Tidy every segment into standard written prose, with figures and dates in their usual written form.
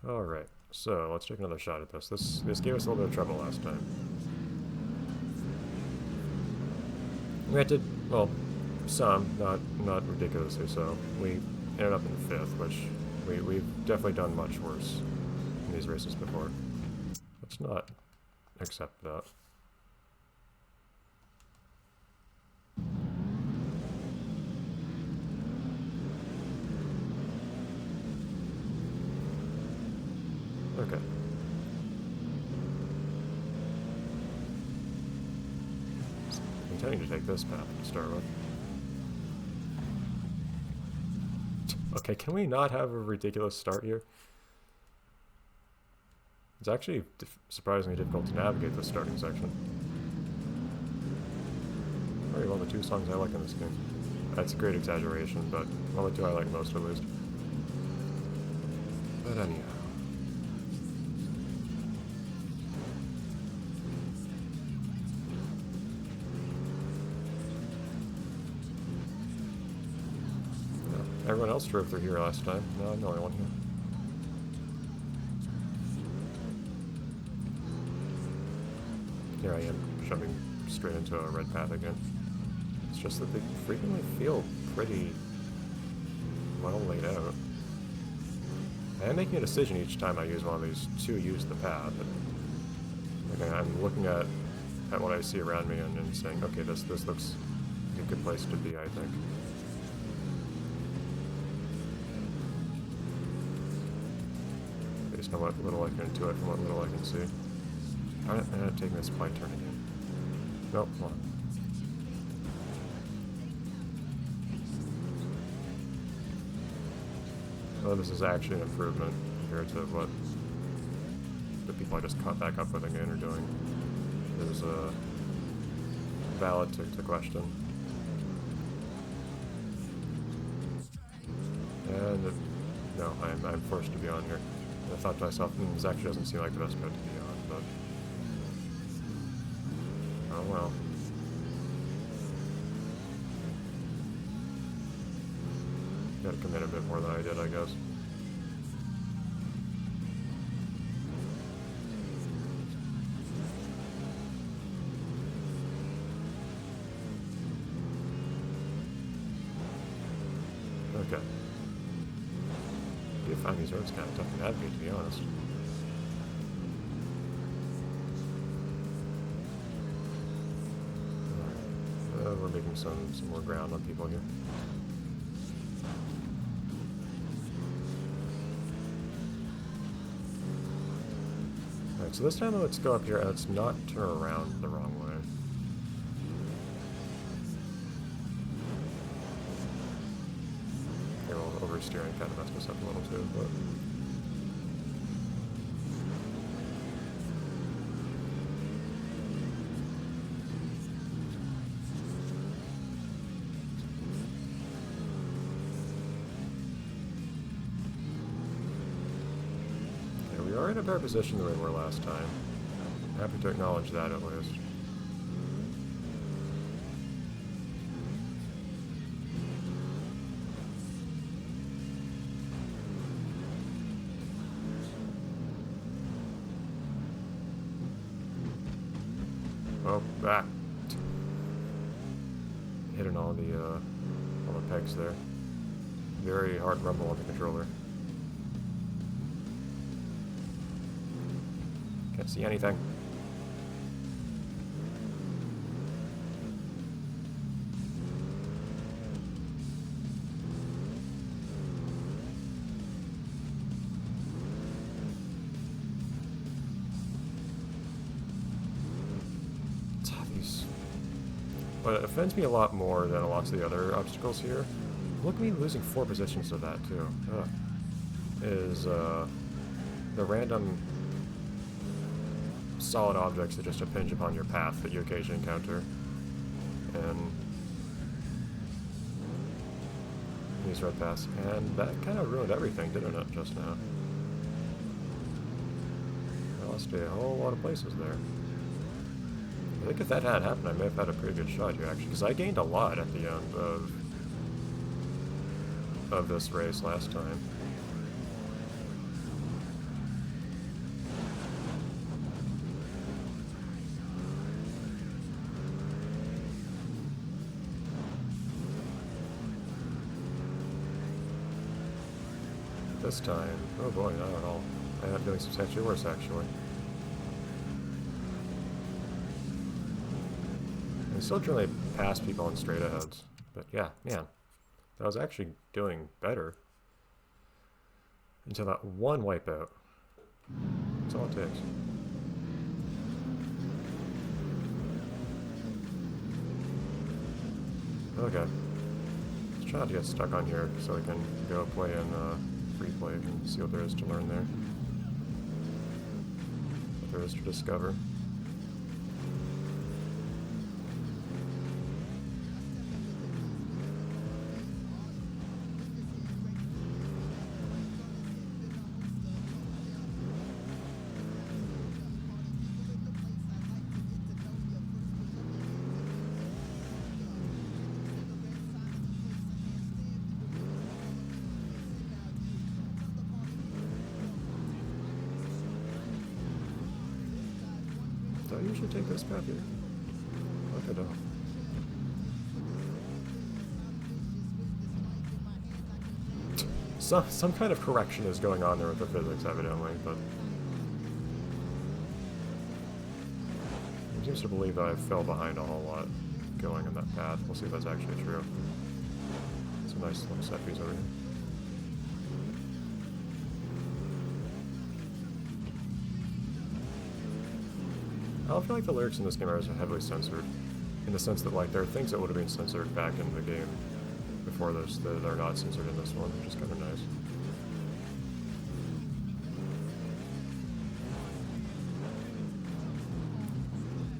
Alright, so let's take another shot at this. This gave us a little bit of trouble last time. Granted, well, some, not ridiculously so. We ended up in 5th, which we've definitely done much worse in these races before. Let's not accept that. Okay. I'm intending to take this path to start with. Okay, can we not have a ridiculous start here? It's actually surprisingly difficult to navigate this starting section. Probably one of the 2 songs I like in this game. That's a great exaggeration, but one of the 2 I like most at least. But anyhow. Everyone else drove through here last time. No, I'm the only one here. Here I am, jumping straight into a red path again. It's just that they frequently feel pretty well laid out. I am making a decision each time I use one of these to use the path. Okay, I'm looking at what I see around me and saying, okay, this looks like a good place to be, I think. Based on what little I can intuit from what little I can see. I'm gonna take this wide turn again. Nope, come on. Oh, this is actually an improvement compared to what the people I just caught back up with again are doing. Is valid to question. And no, I'm forced to be on here. I thought to myself, this actually doesn't seem like the best bet to be on, but oh well. Gotta commit a bit more than I did, I guess. Okay. I do find these roads kind of tough to navigate, to be honest. We're making some more ground on people here. Alright, so this time let's go up here and let's not turn around the wrong way. Okay, well, oversteering kind of messed us up a little too, but... we are in a better position than we were last time. I'm happy to acknowledge that at least. Oh, ah! Hitting all the pegs there. Very hard rumble on the controller. Can't see anything. But it offends me a lot more than a lot of the other obstacles here. Look at me losing 4 positions to that too. Ugh. Is the random solid objects that just impinge upon your path that you occasionally encounter. And these red paths. And that kind of ruined everything, didn't it, just now? I lost a whole lot of places there. I think if that had happened, I may have had a pretty good shot here, actually, because I gained a lot at the end of this race last time. this time. Oh boy, not at all. I ended up doing substantially worse, actually. I still generally pass people on straight aheads, but yeah, man, I was actually doing better until that one wipeout. That's all it takes. Okay. Let's try not to get stuck on here so I can go play in free play and see what there is to learn there. What there is to discover. Do I usually take this path here? Look I don't. Some kind of correction is going on there with the physics, evidently, but he seems to believe that I fell behind a whole lot going in that path. We'll see if that's actually true. Some nice little set piece over here. I feel like the lyrics in this game are heavily censored, in the sense that like there are things that would have been censored back in the game before this that are not censored in this one, which is kind of nice.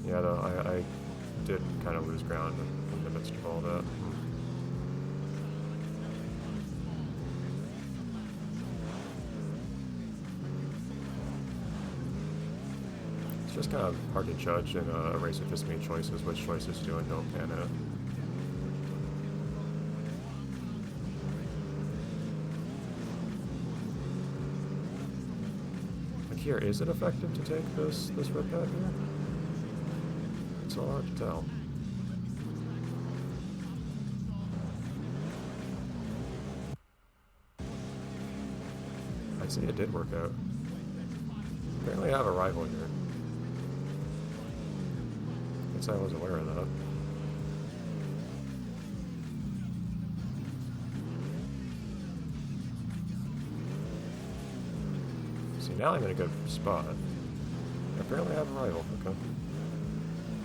Yeah, though I did kind of lose ground in the midst of all that. It's just kind of hard to judge in a race with this many choices, which choices do and don't pan out. Like here, is it effective to take this red path here? It's all hard to tell. I'd say it did work out. Apparently I have a rival here. Guess I was aware of that. See, now I'm in a good spot. Apparently I have a rival, okay.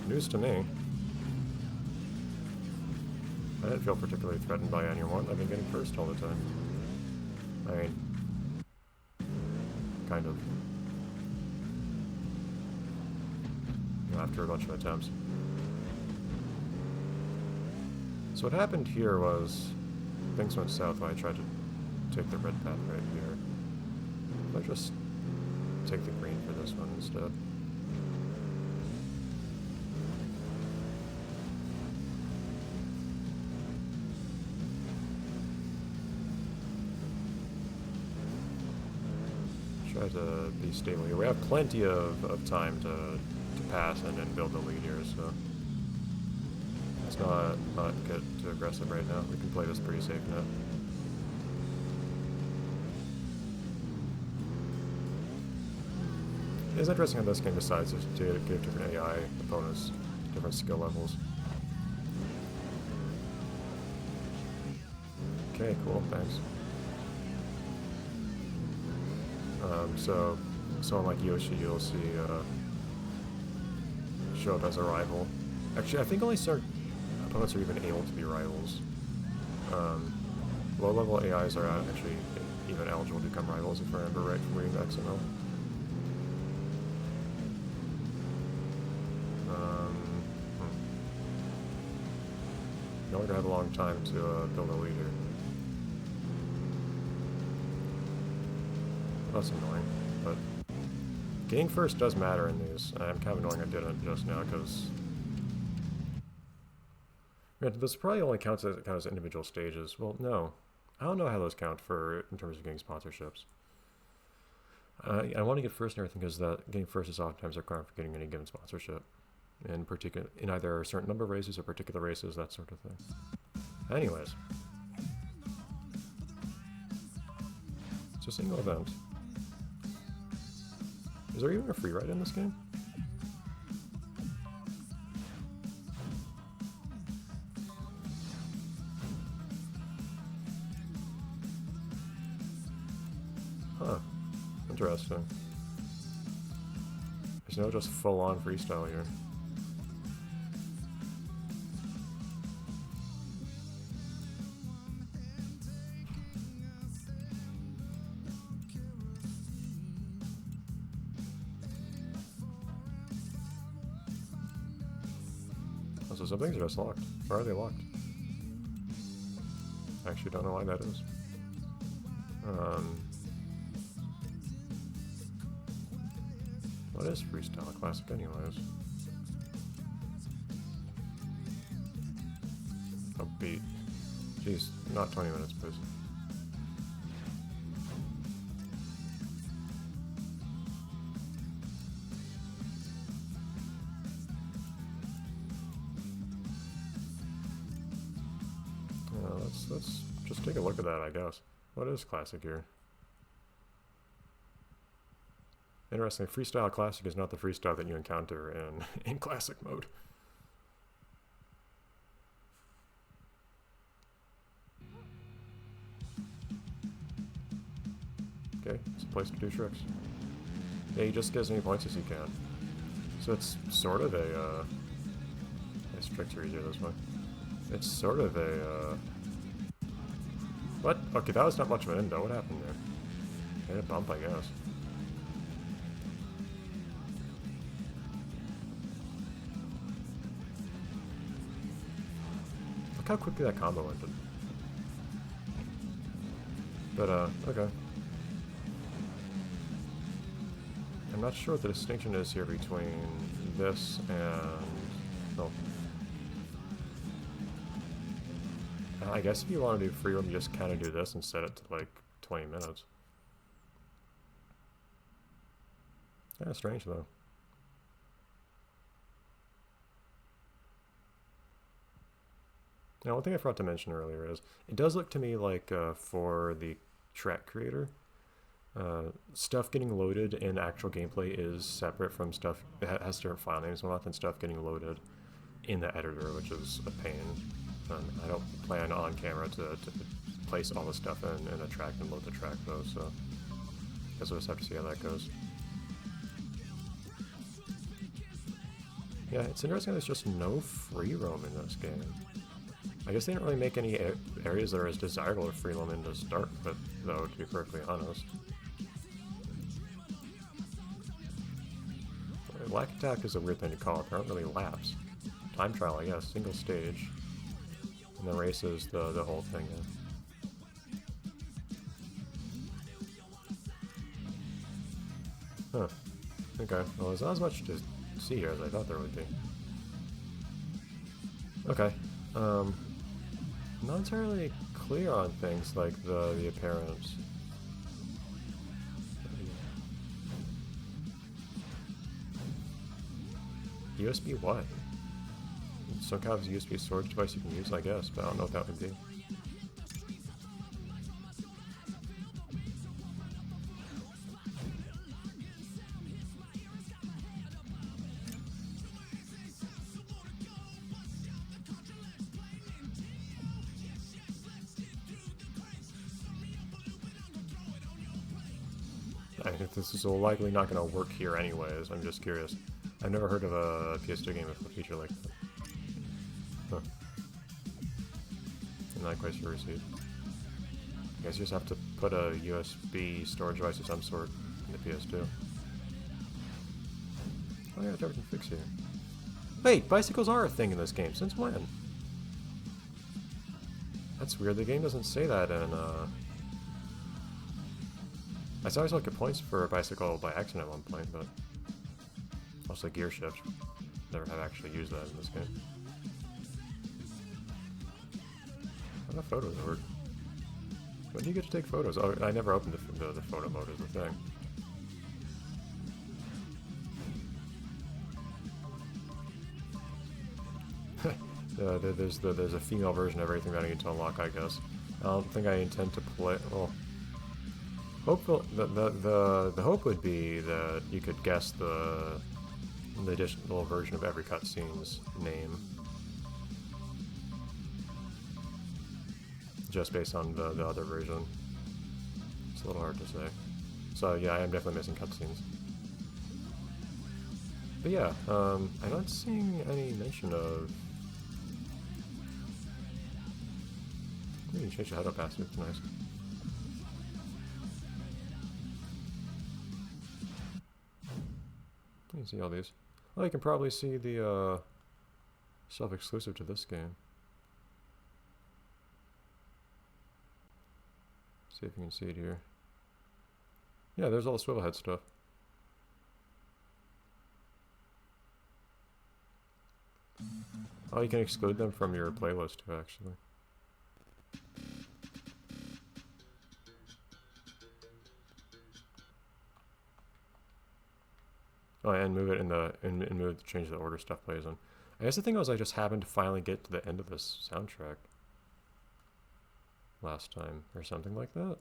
News to me. I didn't feel particularly threatened by anyone. I've been getting first all the time. I mean, kind of. After a bunch of attempts. So what happened here was things went south when I tried to take the red path right here. I'll just take the green for this one instead. Try to be stable here. We have plenty of time to pass and build the lead here, so it's not get too aggressive right now. We can play this pretty safe now. It's interesting how this game decides to give different AI opponents different skill levels. Okay, cool, thanks. So someone like Yoshi, you'll see show up as a rival. Actually, I think only certain opponents are even able to be rivals. Low-level AIs are actually even eligible to become rivals, if I remember right from reading the XML. No longer have a long time to build a leader. That's annoying, but getting first does matter in these. I'm kind of annoying I didn't just now, because this probably only counts as individual stages. Well, no. I don't know how those count in terms of getting sponsorships. I want to get first and everything because that getting first is oftentimes required for getting any given sponsorship. In either a certain number of races or particular races, that sort of thing. Anyways. It's a single event. Is there even a free ride in this game? Huh. Interesting. There's no just full-on freestyle here. So some things are just locked. Why are they locked? I actually don't know why that is. What is Freestyle Classic anyways? A beat. Jeez, not 20 minutes, please. Let's just take a look at that, I guess. What is Classic here? Interesting, Freestyle Classic is not the freestyle that you encounter in Classic mode. Okay, it's a place to do tricks. Yeah, he just gets as many points as he can. So it's sort of a, nice tricks are easier this way. It's sort of a, what? Okay, that was not much of an endo. What happened there? Hit a bump, I guess. Look how quickly that combo ended. But, okay. I'm not sure what the distinction is here between this and... oh. I guess if you want to do free roam, you just kind of do this and set it to like 20 minutes. Yeah, strange though. Now, one thing I forgot to mention earlier is, it does look to me like for the track creator, stuff getting loaded in actual gameplay is separate from stuff that has different file names and whatnot than stuff getting loaded in the editor, which is a pain. I don't plan on camera to place all the stuff in a track and load the track though, so I guess we'll just have to see how that goes. Yeah, it's interesting there's just no free roam in this game. I guess they didn't really make any areas that are as desirable to free roam in to start with, though, to be perfectly honest. Lack attack is a weird thing to call it. There aren't really laps. Time trial, I guess. Single stage. And the race is the whole thing, yeah. Huh. Okay. Well, there's not as much to see here as I thought there would be. Okay. Not entirely clear on things like the appearance. USB what? Some kind of USB storage device you can use, I guess, but I don't know what that would be. I think this is likely not going to work here anyways, I'm just curious. I've never heard of a PS2 game with a feature like that. Huh. I'm not quite sure received. I guess you just have to put a USB storage device of some sort in the PS2. Oh yeah, everything fixed here. Wait, bicycles are a thing in this game, since when? That's weird, the game doesn't say that in, I saw myself get points for a bicycle by accident at one point, but also gear shift. Never have actually used that in this game. How do photos work? When do you get to take photos? Oh, I never opened the photo mode as a thing. There's a female version of everything that I need to unlock, I guess. I don't think I intend to play. Well, hopeful the hope would be that you could guess the additional version of every cutscene's name, just based on the other version. It's a little hard to say. So yeah, I am definitely missing cutscenes. But yeah, I'm not seeing any mention of. You can change the head up faster. It's nice. You can see all these. Well, you can probably see the self-exclusive to this game. See if you can see it here. Yeah, there's all the swivel head stuff. Oh, you can exclude them from your playlist too, actually. Oh, and move it in the and change the order stuff plays on. I guess the thing was I just happened to finally get to the end of this soundtrack last time or something like that.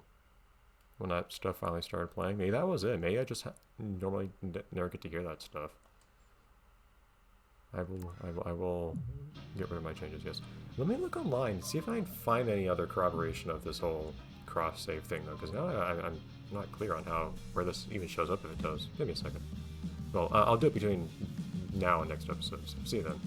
When that stuff finally started playing, maybe that was it. Maybe I just normally never get to hear that stuff. I will get rid of my changes. Yes. Let me look online, see if I can find any other corroboration of this whole cross save thing though, because now I'm not clear on where this even shows up if it does. Give me a second. Well, I'll do it between now and next episode. So see you then.